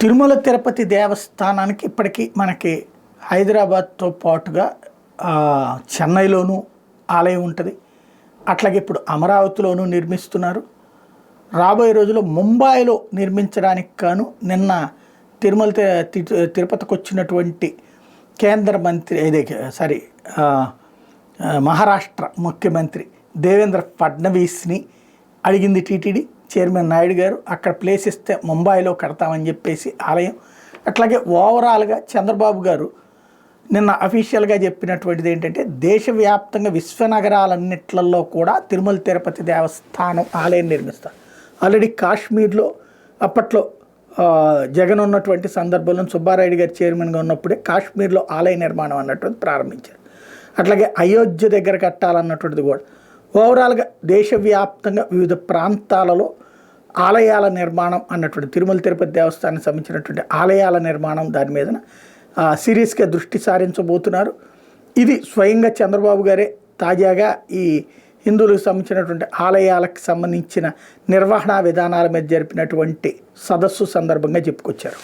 తిరుమల తిరుపతి దేవస్థానానికి ఇప్పటికీ మనకి హైదరాబాద్తో పాటుగా చెన్నైలోనూ ఆలయం ఉంటుంది. అట్లాగే ఇప్పుడు అమరావతిలోనూ నిర్మిస్తున్నారు. రాబోయే రోజుల్లో ముంబైలో నిర్మించడానికి గాను నిన్న తిరుపతికి వచ్చినటువంటి కేంద్ర మంత్రి మహారాష్ట్ర ముఖ్యమంత్రి దేవేంద్ర ఫడ్నవీస్ని అడిగింది టీటీడీ చైర్మన్ నాయుడు గారు. అక్కడ ప్లేస్ ఇస్తే ముంబైలో కడతామని చెప్పేసి ఆలయం. అట్లాగే ఓవరాల్గా చంద్రబాబు గారు నిన్న అఫీషియల్గా చెప్పినటువంటిది ఏంటంటే దేశవ్యాప్తంగా విశ్వనగరాలన్నిట్లలో కూడా తిరుమల తిరుపతి దేవస్థానం ఆలయం నిర్మిస్తారు. ఆల్రెడీ కాశ్మీర్లో అప్పట్లో జగన్ ఉన్నటువంటి సందర్భంలో సుబ్బారాయుడు గారు చైర్మన్గా ఉన్నప్పుడే కాశ్మీర్లో ఆలయ నిర్మాణం అన్నటువంటిది ప్రారంభించారు. అట్లాగే అయోధ్య దగ్గర కట్టాలన్నటువంటిది కూడా ఓవరాల్గా దేశవ్యాప్తంగా వివిధ ప్రాంతాలలో ఆలయాల నిర్మాణం అన్నటువంటి తిరుమల తిరుపతి దేవస్థానానికి సంబంధించినటువంటి ఆలయాల నిర్మాణం దాని మీద సీరియస్గా దృష్టి సారించబోతున్నారు. ఇది స్వయంగా చంద్రబాబు గారే తాజాగా ఈ హిందువులకు సంబంధించినటువంటి ఆలయాలకు సంబంధించిన నిర్వహణ విధానాల మీద జరిపినటువంటి సదస్సు సందర్భంగా చెప్పుకొచ్చారు.